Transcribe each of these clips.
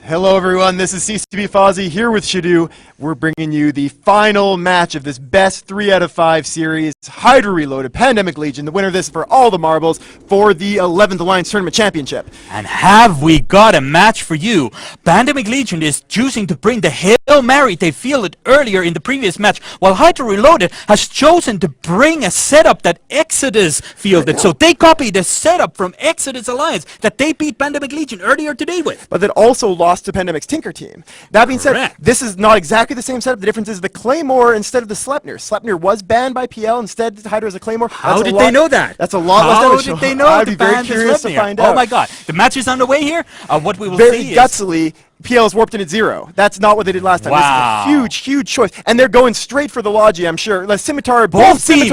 Hello everyone, this is CCB Fozzie here with Shadu. We're bringing you the final match of this best 3 out of 5 series, Hydra Reloaded Pandemic Legion, the winner of this for all the marbles for the 11th Alliance Tournament Championship. And have we got a match for you? Pandemic Legion is choosing to bring the Hail Mary they fielded earlier in the previous match, while Hydra Reloaded has chosen to bring a setup that Exodus fielded. So they copied the setup from Exodus Alliance that they beat Pandemic Legion earlier today with. But that also lost to Pandemic's Tinker team. That being said, this is not exactly the same setup. The difference is the Claymore instead of the Sleipnir. Sleipnir was banned by PL, instead Hydra has a Claymore. How did they know that? That's a lot less damage. How did they know I'd be very curious to find out. Oh my god. The match is underway here. What we will very see gutsily, PL's warped in at 0. That's not what they did last time. Wow. This is a huge, huge choice. And they're going straight for the Logi, I'm sure. The Scimitar, both teams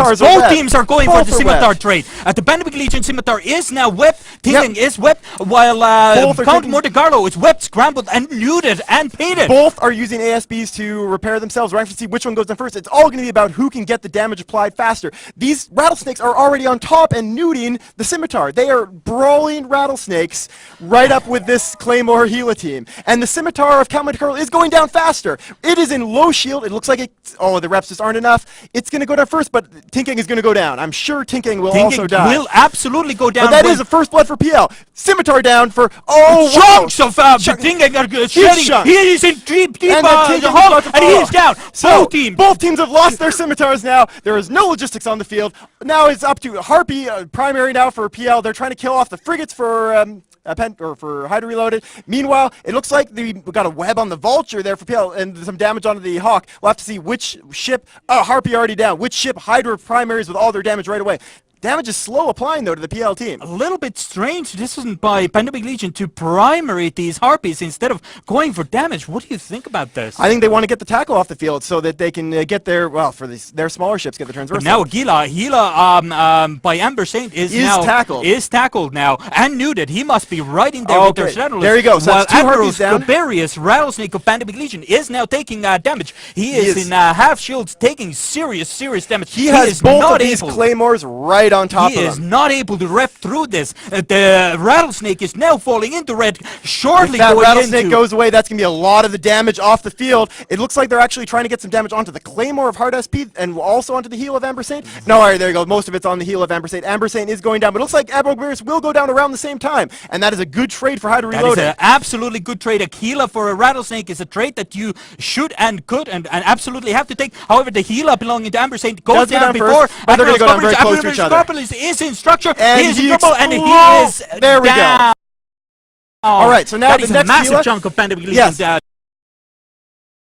are going for the Scimitar webbed. trade. The Pandemic Legion Scimitar is now webbed. Tingling is webbed, while Count Monte Carlo is webbed, scrambled, and looted and painted. Both are using ASBs to repair themselves. We're going to see which one goes down first. It's all going to be about who can get the damage applied faster. These rattlesnakes are already on top and nuding the Scimitar. They are brawling rattlesnakes right up with this Claymore Gila team. And the Scimitar of Count Monte Carlo is going down faster. It is in low shield. It looks like it's... Oh, the reps just aren't enough. It's going to go down first, but Tinking is going to go down. I'm sure Tinking will also die. Will absolutely go down. But that is a first blood for PL. Scimitar down for... Oh, chunks of Tinking are shedding. He is in deep hole, and he is down. So, both teams have lost their Scimitars now. There is no logistics on the field. Now it's up to Harpy, primary now for PL. They're trying to kill off the frigates for... for Hydra Reloaded. Meanwhile, it looks like we've got a web on the Vulture there for PL and some damage onto the Hawk. We'll have to see which ship, Harpy already down, which ship Hydra primaries with all their damage right away. Damage is slow applying, though, to the PL team. A little bit strange decision by Pandemic Legion to primary these Harpies instead of going for damage. What do you think about this? I think they want to get the tackle off the field so that they can get their, well, for their smaller ships, get the transversal. But now Gila by Amber Saint is tackled now and nuded. He must be riding there with their Shadowless. There you go. So while that's 2 Harpies down. Gabarius, Rattlesnake of Pandemic Legion, is now taking damage. He is in half shields, taking serious damage. He has both of these Claymores right on top of him. He is not able to rep through this. The Rattlesnake is now falling into red, shortly going into... If that Rattlesnake goes away, that's going to be a lot of the damage off the field. It looks like they're actually trying to get some damage onto the Claymore of Hard SP and also onto the heel of Amber Saint. No, all right, there you go. Most of it's on the heel of Amber Saint. Amber Saint is going down, but it looks like Admiral Gabarius will go down around the same time, and that is a good trade for Hydra Reloaded. That is an absolutely good trade. A Gila for a Rattlesnake is a trade that you should and could and absolutely have to take. However, the Gila belonging to Amber Saint goes down before. But they're going to go down very close to each other. Is in structure, and he is in trouble, and he is there we down. Go. All right, so now that the is next a massive Gila, chunk of Pandemic Legion's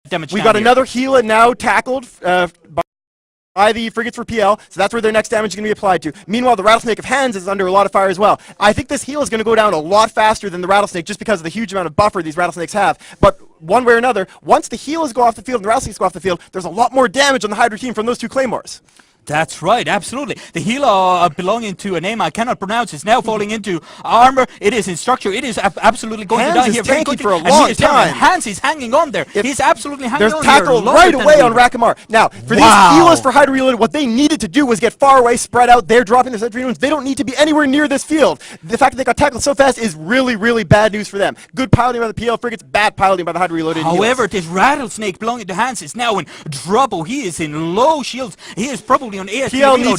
damage. We got another Gila now tackled by the frigates for PL, so that's where their next damage is going to be applied to. Meanwhile, the Rattlesnake of Hands is under a lot of fire as well. I think this Gila is going to go down a lot faster than the Rattlesnake just because of the huge amount of buffer these Rattlesnakes have. But one way or another, once the Gilas go off the field and the Rattlesnakes go off the field, there's a lot more damage on the Hydra team from those 2 Claymores. That's right, absolutely. The Gila belonging to a name I cannot pronounce is now falling into armor. It is in structure. It is absolutely going to die here very quickly. For a long time. Hans is hanging on there. He's absolutely hanging on there. There's tackle right away on Rakamar. Now, for these Gilas for Hydra Reloaded, what they needed to do was get far away, spread out. They're dropping their sentry wounds. They don't need to be anywhere near this field. The fact that they got tackled so fast is really, really bad news for them. Good piloting by the PL frigates, bad piloting by the Hydra Reloaded. However, this Rattlesnake belonging to Hans is now in trouble. He is in low shields. He is probably on ASP.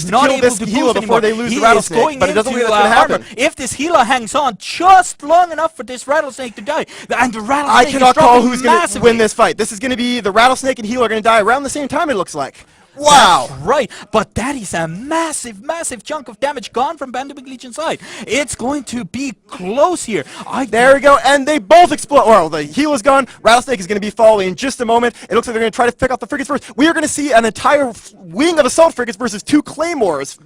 Not able to Gila before they lose the Rattlesnake, but it doesn't look like that's going to happen. If this Gila hangs on just long enough for this Rattlesnake to die, and the Rattlesnake I cannot call who's going to win this fight. This is going to be the Rattlesnake and Gila are going to die around the same time, it looks like. Wow! That's right, but that is a massive chunk of damage gone from Pandemic Legion's side. It's going to be close here. There we go, and they both explode. Well, the Gila's gone. Rattlesnake is going to be falling in just a moment. It looks like they're going to try to pick off the frigates first. We are going to see an entire wing of assault frigates versus 2 Claymores.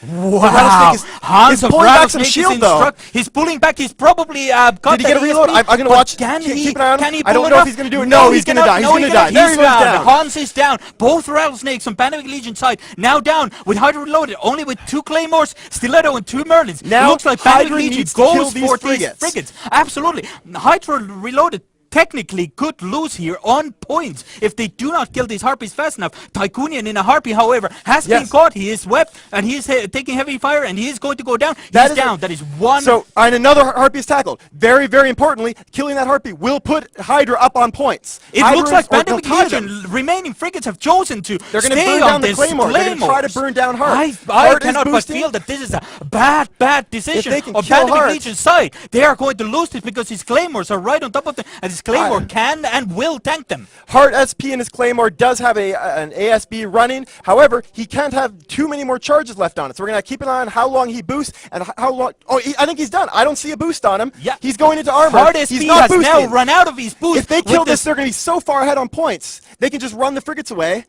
Wow! Hans is pulling back some shield, though. He's pulling back. He's probably got Did he get a reload? I'm going to watch. Keep an eye on him. I don't know if he's going to do it. No, he's going to die. He's going to die. There he goes down. Hans is down. Both Rattlesnakes on Pandemic Legion side now down with Hydra Reloaded, only with 2 Claymores, Stiletto, and 2 Merlins. Now, it looks like Pandemic Legion goes for these frigates. Absolutely. Hydra Reloaded technically could lose here on points if they do not kill these harpies fast enough. Tycoonian in a harpy, however, has been caught. He is wept and he is taking heavy fire and he is going to go down. He's down. That is one. So, and another harpy is tackled. Very, very importantly, killing that harpy will put Hydra up on points. It looks like Pandemic Legion remaining frigates have chosen to They're going to stay burn on down the this Claymore. They're going to try to burn down Heart. I cannot but feel that this is a bad decision on Pandemic Legion's side. They are going to lose this because his Claymores are right on top of them, and his Claymore can and will tank them. Heart SP in his Claymore does have an ASB running. However, he can't have too many more charges left on it. So we're going to keep an eye on how long he boosts and how long. Oh, I think he's done. I don't see a boost on him. Yeah. He's going into armor. Heart SP he's not has boosting. now run out of his boost. If they kill this, they're going to be so far ahead on points. They can just run the frigates away.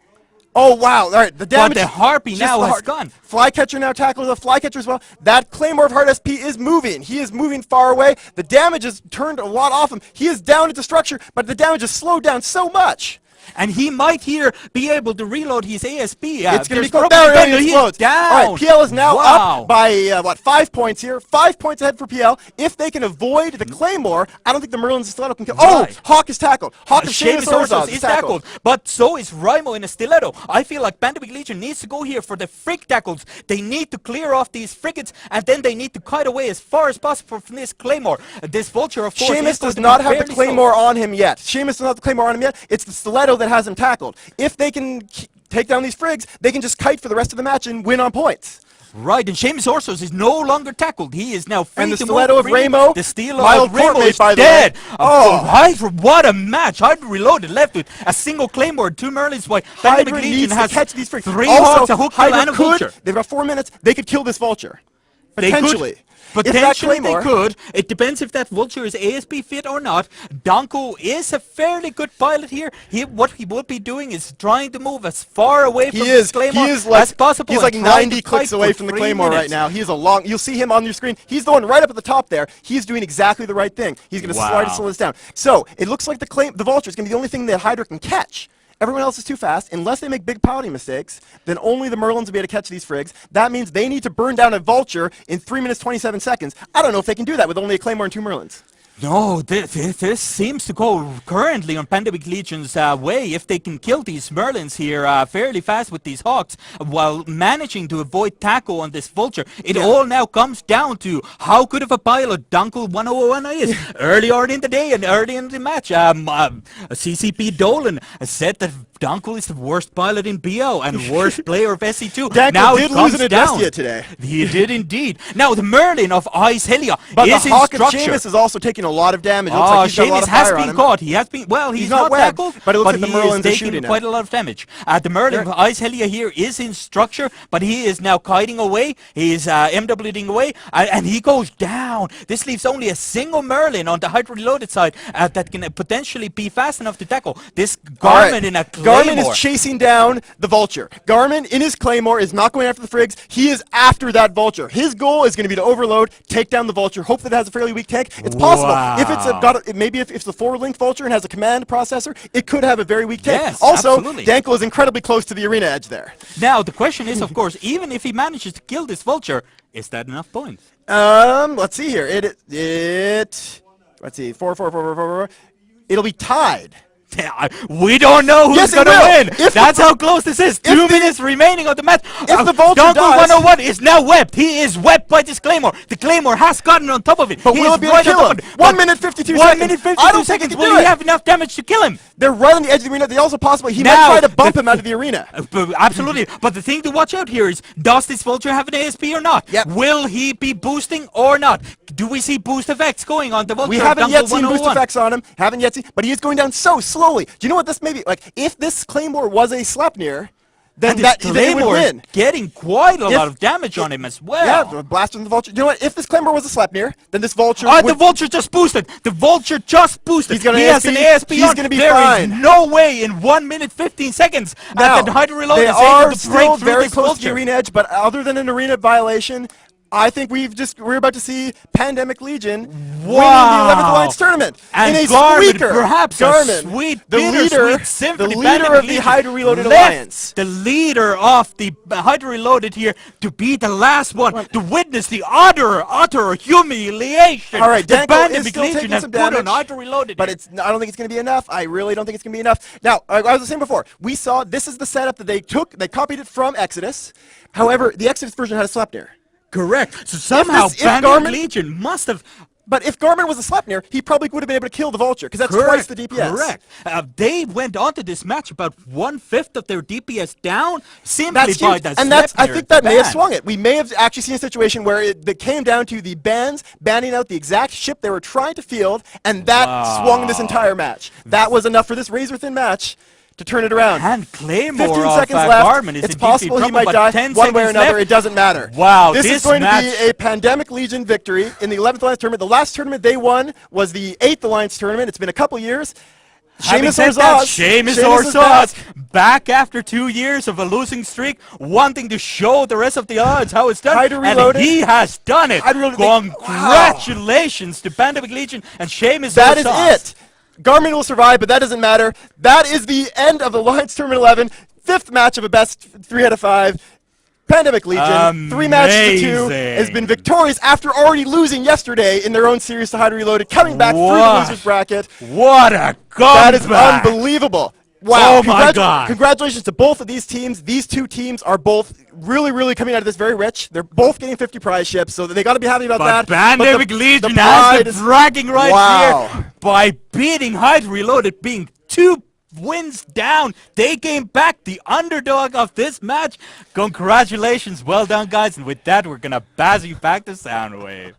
Oh, wow. All right, the damage. But the Harpy now has gone. Flycatcher now tackles the Flycatcher as well. That Claymore of Heart SP is moving. He is moving far away. The damage has turned a lot off him. He is down into structure, but the damage has slowed down so much. And he might here be able to reload his ASP. It's going to be close. There he explodes. Down. All right, PL is now up by, 5 points here. 5 points ahead for PL. If they can avoid the Claymore, I don't think the Merlins and Stiletto can kill. Oh, Hawk is tackled. Hawk of Seamus Orzhov is tackled. But so is Raimo in a Stiletto. I feel like Pandemic Legion needs to go here for the frig tackles. They need to clear off these frigates, and then they need to kite away as far as possible from this Claymore. This Vulture, of course, Seamus does not have the Claymore on him yet. Seamus does not have the Claymore on him yet. It's the Stiletto that has him tackled. If they can take down these frigs, they can just kite for the rest of the match and win on points. Right, and Seamus Orzhov is no longer tackled. He is now free and the to Stiletto move of Raimo, the Steel of Raimo is dead. Hydra, what a match. Hydra Reloaded left with a single Claymore, 2 Merlins. Why Hydra needs to catch these frigs. 3 Hawks, a Hook Kill, and a Vulture. They've got 4 minutes. They could kill this Vulture. Potentially. Potentially they could. It depends if that Vulture is ASP fit or not. Danko is a fairly good pilot here. What he would be doing is trying to move as far away from this Claymore as possible. He's like 90 clicks away from the Claymore right now. He is a long. You'll see him on your screen. He's the one right up at the top there. He's doing exactly the right thing. He's going to slide and slow this down. So it looks like the Vulture is going to be the only thing that Hydra can catch. Everyone else is too fast. Unless they make big piloting mistakes, then only the Merlins will be able to catch these frigs. That means they need to burn down a Vulture in 3 minutes 27 seconds. I don't know if they can do that with only a Claymore and 2 Merlins. No, this seems to go currently on Pandemic Legion's way. If they can kill these Merlins here fairly fast with these Hawks, while managing to avoid tackle on this Vulture, it all now comes down to how good of a pilot Dunkel 101 is. Earlier in the day and early in the match, CCP Dolan said that Dunkel is the worst pilot in BO and worst player of SC2. Now did lose an Adestia today. He did indeed. Now the Merlin of Ice Helia but is the Hawk in structure. of Seamus is also taking a lot of damage. It looks like he's got a lot of has fire been on him. caught. He has been, well, he's not webbed, tackled, but it looks like the he Merlins is are taking shooting quite a lot of damage. The Merlin of Ice Helia here is in structure, but he is now kiting away. He is MWing away, and he goes down. This leaves only a single Merlin on the Hydra Reloaded side that can potentially be fast enough to tackle. This Garmin in a Claymore. Garmin is chasing down the Vulture. Garmin in his Claymore is not going after the frigs. He is after that Vulture. His goal is going to be to overload, take down the Vulture, hope that it has a fairly weak tank. It's possible. If it's maybe if it's the forward-link Vulture and has a command processor, it could have a very weak tank. Yes, also, absolutely. Danko is incredibly close to the arena edge there. Now, the question is, of course, even if he manages to kill this Vulture, is that enough points? Let's see here. Let's see. 4. It'll be tied. We don't know who's going to win. That's how close this is. 2 minutes remaining of the match. If the Vulture Dunkel dies, 101 is now webbed. He is webbed by this Claymore. The Claymore has gotten on top of it. But will it be able to kill him? 1 minute 52 seconds. 1 minute 52 seconds. Will he have enough damage to kill him? They're right on the edge of the arena. They also possibly he might try to bump him out of the arena. Absolutely. But the thing to watch out here is, does this Vulture have an ASP or not? Yep. Will he be boosting or not? Do we see boost effects going on the Vulture? We haven't yet seen boost effects on him. Haven't yet seen, but he is going down so slowly. Do you know what this may be? Like, if this Claymore was a Sleipnir, then they would win. Getting quite a lot of damage on him as well. Yeah, blasting the Vulture. You know what? If this Claymore was a Sleipnir, then this Vulture the Vulture just boosted. The Vulture just boosted. He has an ASP. He's going to be fine. There is no way in 1 minute 15 seconds now, that Hydra Reload they is are able to break still through very this close Vulture. to the arena edge, but other than an arena violation, I think we're about to see Pandemic Legion winning the Wow. 11th Alliance tournament And in a Garmin, squeaker. perhaps Garmin, a sweet, the leader, bittersweet symphony. the leader Pandemic of the Legion Hydra Reloaded left Alliance. the leader of the Hydra Reloaded here to be the last one to witness the utter humiliation. All right, the Danko Pandemic is still Legion taking has some put on damage, Hydra Reloaded but here. I don't think it's going to be enough. I really don't think it's going to be enough. Now, I was saying before, we saw this is the setup that they copied it from Exodus. However, the Exodus version had a Sleipnir. Correct. So somehow if Pandemic Garmin- Legion must have. But if Garmin was a Sleipnir, he probably would have been able to kill the Vulture, because that's twice Correct, the DPS. correct. They went on to this match about 1/5 of their DPS down simply That's by huge. that And I Sleipnir think that may have ban. swung it. We may have actually seen a situation where it came down to the bans banning out the exact ship they were trying to field, and that swung this entire match. That was enough for this razor-thin match to turn it around. And 15 Claymore of seconds left. Garmin is It's in possible DP he might trouble, die but 10 one way or seconds another. left. It doesn't matter. Wow, this is this going match- to be a Pandemic Legion victory in the 11th Alliance tournament. The last tournament they won was the 8th Alliance tournament. It's been a couple years. Having Seamus said that, Orzaz. Seamus Seamus is Orzaz back after 2 years of a losing streak, wanting to show the rest of the odds how it's done, Hydra and Reloaded. he has done it. Hydra Reloaded, Congratulations to Pandemic Legion and Seamus That is Orzaz. it. Garmin will survive, but that doesn't matter. That is the end of the Alliance Tournament 11, 5th match of a best 3 out of 5. Pandemic Legion, 3 matches to 2, Amazing. has been victorious after already losing yesterday in their own series to Hydra Reloaded, coming back through the What? losers bracket. What a That is comeback! unbelievable. Wow. Oh my God. Congratulations to both of these teams. These two teams are both really coming out of this very rich. They're both getting 50 prize ships, so they got to be happy about But that. Pandemic the Legion pride has is- the bragging rights Wow. here by beating Hydra Reloaded, being 2 wins down. They came back, the underdog of this match. Congratulations, well done, guys. And with that, we're gonna buzz you back to Soundwave.